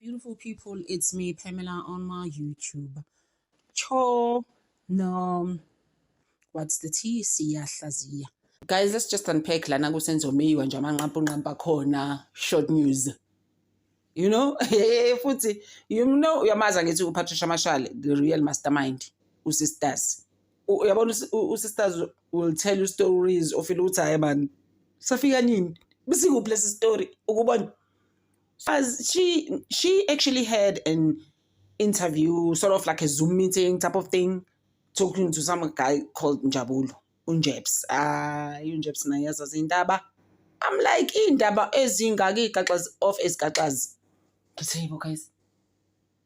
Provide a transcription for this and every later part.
Beautiful people, it's me, Pamela, on my YouTube. Cho, no, what's the T? Siyahlaziya. Guys, let's just unpack lana kusenzo meyiwa nje amanqampa khona short news. You know, futhi, you know, uyamaza ngithi uPatricia Mashale, the real mastermind, uSisters. Uyabona uSisters will tell you stories of ukuthi hayi man. Safika nini? Bisikuphi lesi story ukubona. As she actually had an interview, sort of like a Zoom meeting type of thing, talking to some guy called Njabulu, Unjebs. Unjebs na yazazi indaba. I'm like, indaba ezingaki gaxas of ezigaxas. Say, guys,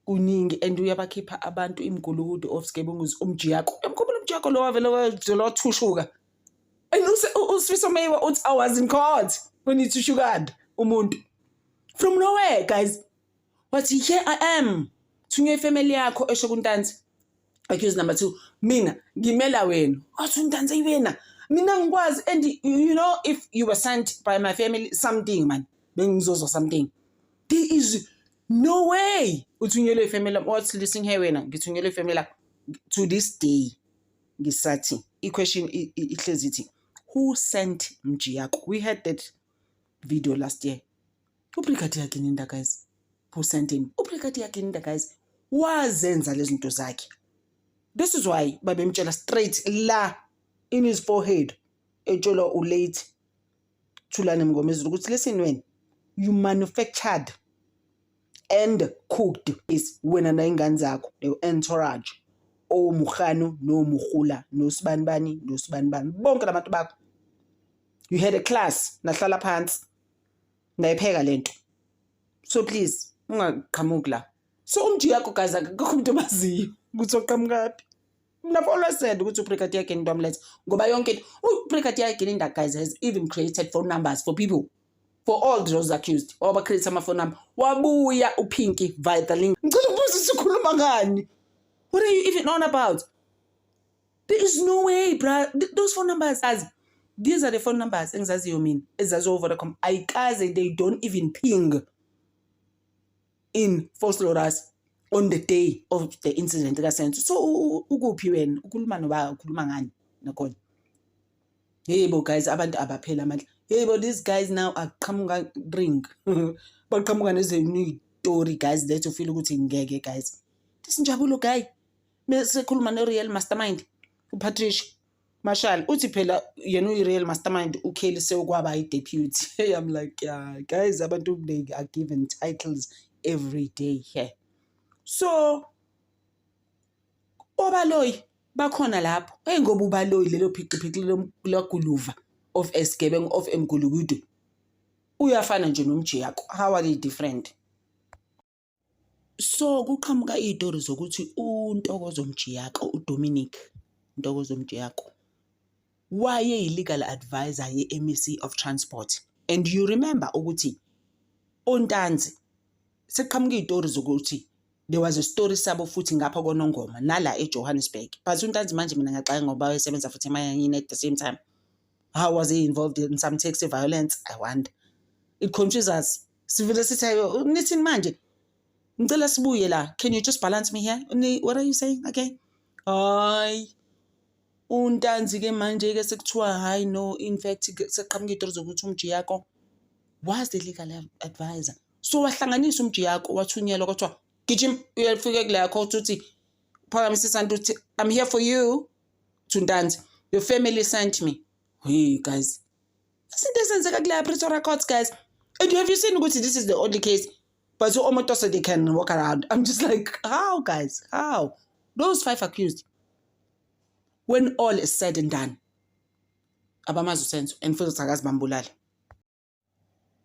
kuningi and uyabakhipha abantu imgulukudu of skebunguzi umjiyako. Emkhumbulo umjiyako lo wavela lo thushuka. And uSifiso Meyiwa uthi I was in court when he thushuka umuntu. From nowhere, guys. But here I am. Thunye family yakho esho kuntanzi. Accused number 2. Mina ngimela wena. Athi untanzi wena. Mina ngikwazi and you know if you were sent by my family something man. Bengizozwa something. There is no way. Uthunyelwe family what's listening here wena. Ngithunyelwe family to this day. Ngisathi. I-question ihlezi ithi who sent Mjiyako? We had that video last year. Ubrigadier Kininda, guys, who sent him. Ubrigadier Kininda, guys, wazenza lezi zinto zakhe. This is why babemtshela straight la in his forehead. Etsholo ulate Thulane Mngomezulu ukuthi listen when you manufactured and cooked is wena na ingane zakho the entourage o Mugano no Mugula no Sibanibani no Sibanibani bonke labantu bakho. You had a class nahlala phansi. Nayipheka lento. So please ungaqhamuki la. So umjiyako guys akukho umuntu obaziyo ukuthi oqhamukaphi. I've always said ukuthi uBrigadier Kininda Mlete ngoba yonke uBrigadier Kininda guys has even created phone numbers for people for all those accused. Oba create ama phone number. Wabuya uPinky via the link. Ngicela ukubuza sikhuluma ngani? What are you even on about? There is no way, bruh. Those phone numbers these are the phone numbers engizaziyo mina ezazo Vodacom ayikaze they don't even ping in False Loras on the day of the incident kaSenzo. So ukuphi wena ukhuluma noba ukhuluma ngani nakhona. Yebo guys abantu abaphela amandla. Yebo these guys now aqhamuka ring. Baqhamuka nezinye story guys that you feel ukuthi ngeke guys. This Njabulu guy bese khuluma no real mastermind uPatricia Mashal uthi phela yena uyi-real mastermind uKelly sekwaba i-deputy. Hey, I'm like, yeah, guys, abantu they are given titles every day here. So, obaloyi bakhona lapho. Hey ngoba ubaloyi lelo phiqiphiqi lokuluva of esgebeng of emgulukudu. Uyafana nje nomjiyako. How are they different? So, kuqhamuka izitori zokuthi uNtokozo Mjiyako, uDominic Ntokozo Mjiyako waye legal advisor ye-MEC of Transport. And you remember ukuthi uNtanzi seqhamuka izitori zokuthi there was a story sabo futhi ngapha koNongoma nala eJohannesburg. But uNtanzi manje mina ngaxaka ngoba wayesebenza futhi eManyanyeni at the same time. How was he involved in some taxi violence? I wonder. It confuses us. Sivile sithi nithini manje? Ngicela sibuye la. Can you just balance me here? What are you saying again? Hayi. Untanzi ke manje ke sekuthiwa hayi no in fact seqhamuka izitori zokuthi uMjiyako was the legal advisor. So wahlanganisa uMjiyako wathunyelwa kwathiwa gijim uyafika kule yakho uthi phakamisisa ukuthi I'm here for you Ntanzi. Your family sent me. Hey guys. Isinto esenzeka kule Pretoria Courts guys. And have you seen ukuthi this is the only case but so almost so they can walk around. I'm just like how guys? How? Those 5 accused. When all is said and done, abamazi uSenzo and futhi akazi bambulala.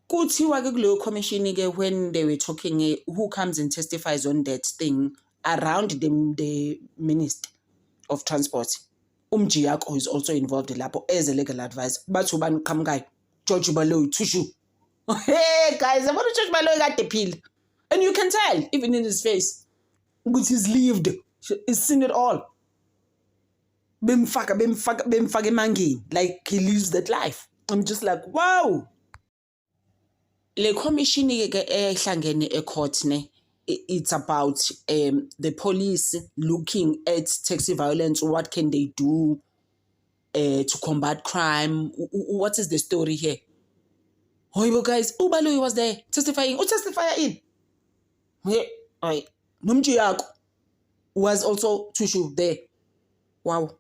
Kuthiwa ke kuleyo commission ke when they were talking who comes and testifies on that thing around the Minister of Transport. Umjiyako is also involved lapho as a legal advisor. Bathi ubani uqhamukayo? George Baloyi Thushu. Hey guys, about George Baloyi kade phila. And you can tell even in his face ukuthi he's lived. He's seen it all. Bemfaka emangeni like he lives that life. I'm just like wow. Le commission ke ehlangene ecourt ne it's about the police looking at taxi violence. What can they do to combat crime? What is the story here? Oh, guys, Baloyi was there testifying. Who testified in? Yeah, Nomjiyako was also Tushu there. Wow.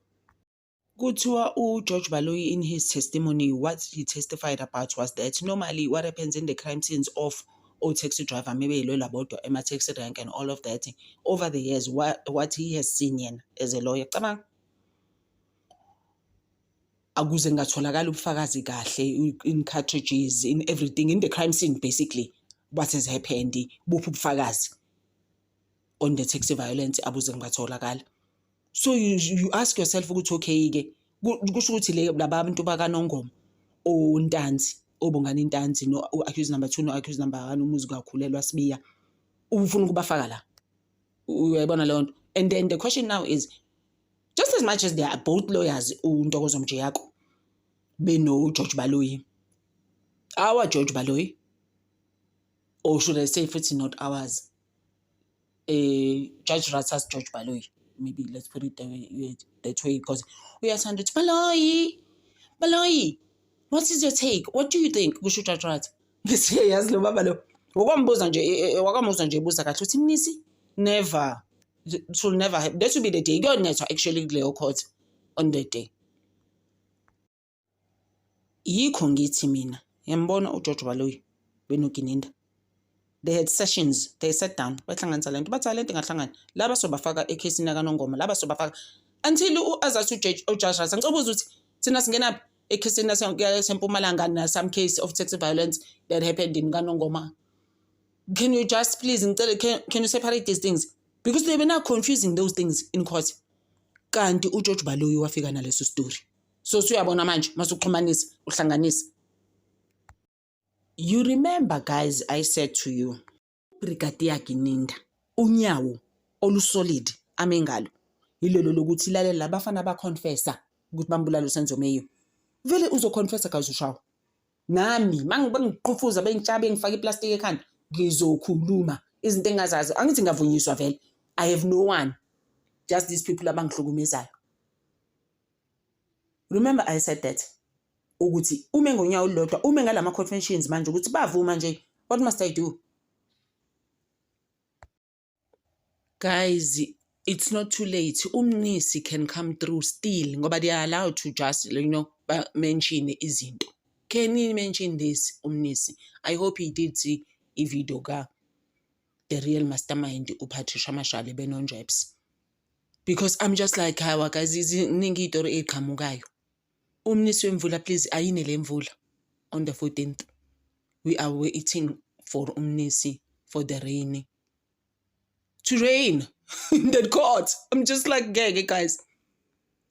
Kuthiwa George Baloyi, in his testimony, what he testified about was that normally what happens in the crime scenes of taxi driver, maybe about Emma taxi rank and all of that, over the years, what he has seen as a lawyer, akuze ngatholakala ubufakazi kahle in cartridges, in everything, in the crime scene, basically, what has happened, buphi ubufakazi on the taxi violence, abuze ngatholakala. So you ask yourself ukuthi okay-ke kusho ukuthi laba abantu bakaNongoma oNtanzi obongani Ntanzi no accused number 2 no accused number 1 umuzi kakhulelwa Sibiya ufuna ukubafaka la, uyayibona leyo nto. And then the question now is, just as much as they are both lawyers, uNtokozo Mjiyako beno George Baloyi, our George Baloyi, or should I say futhi not ours, Judge Ratha's George Baloyi, maybe let's put it that way, because we are saying Baloyi, what is your take? What do you think? Kusho Judge Ratha. Yes, lo baba lo. Wakambuza nje buza kahle uthi mnisi, never. It will never happen. That will be the day. God netwa actually kuleyo court on that day. Yikho ngithi mina, yambona uGeorge Baloyi benoGininda. They had sessions, they sat down, bahlanganisa lento, bathi lento ngahlangana, laba sobafaka ekhesini kaNongoma, laba sobafaka until azathi uJudge Ratha ngicobuza ukuthi thina singena ekhesini laseMpumalanga na some case of taxi violence that happened in kaNongoma. Can you just please can you separate these things? Because they were now confusing those things in court. Kanti uGeorge Baloyi wafika naleso story. So suyabona manje masuxhumanisa uhlanganisa. You remember, guys, I said to you, Brigadier Gininda, unyawo olusolid amengalo yilelo lokuthi lalela abafana baconfessa ukuthi bambulala uSenzo Meyo. Vele uzoconfessa kaze ushawo. Nami mangiqhufuza bengitshabe ngifaka iplastic ekhanda ngizokhuluma izinto engazazi, angithi ngavunyiswa vele. I have no one, just these people abangihlukumezayo. Remember I said that ukuthi ume ngonyawo olulodwa, ume ngalama conventions manje ukuthi bavuma nje, what must I do? Guys, it's not too late. Umnisi can come through still ngoba they are allowed to just mention izinto. Can he mention this, Umnisi? I hope he did see a video ka the real mastermind uPatricia Mashale benonjebs, because I'm just like, hawa guys, iziningi itori eqhamukayo. Umnisi wemvula, please ayine le mvula on the 14th. We are waiting for Umnisi for the rain to rain in that court. I'm just like, guys,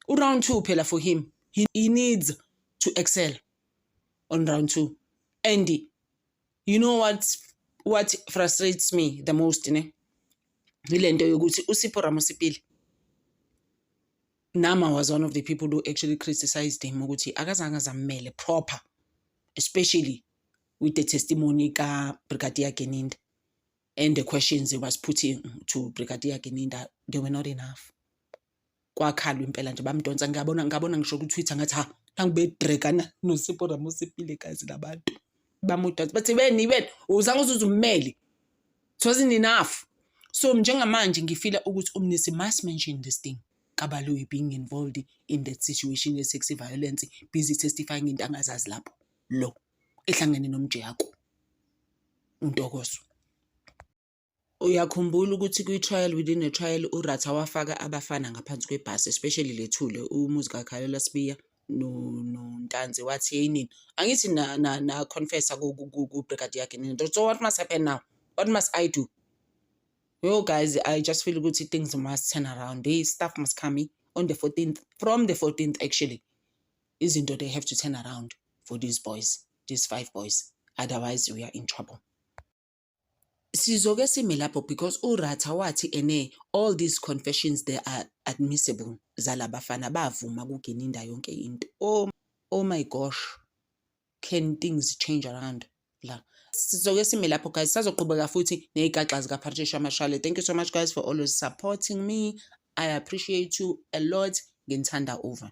round 2 phela for him. He needs to excel on round 2. And you know what frustrates me the most, ne? Ilento yokuthi uSipho Ramusipili, Nama was one of the people who actually criticized him ukuthi akazange zammele proper, especially with the testimony ka Brigadier Gininda and the questions he was putting to Brigadier Gininda, they were not enough. Kwakhalwa impela nje bamdonsa, ngabona ngisho ku Twitter ngathi ha angibedrekana noSipho Ramusipili guys labantu bamudonsa bathi wena uzange uzummeli, it wasn't enough. So njengamanje ngifila ukuthi Umnisi must mention this thing. Baloyi being involved in that situation of sexual violence, busy testifying into angazazi lapho lo ehlangene noMjiyako uNtokozo. Uyakhumbula ukuthi kwi-trial within a trial uRatha wafaka abafana ngaphansi kwebhasi, especially Lethule umuzi kaKhalela Sibiya no Ntanzi, wathi yini angithi na confessa ku Brigadier Gininda. So what must happen now? What must I do? Yo guys, I just feel good. Things must turn around. This stuff must come on the 14th. From the 14th, actually, isn't they have to turn around for these boys, these 5 boys. Otherwise, we are in trouble. Sizoke simelapo because uRatha wathi all these confessions, they are admissible. Zalabafana bavuma kuGininda yonke into. Oh my gosh, can things change around? La sizoke sime lapho guys, sazoqhubeka futhi ney'gaxa zikaPatricia Mashale. Thank you so much guys for always supporting me. I appreciate you a lot. Nginithanda over.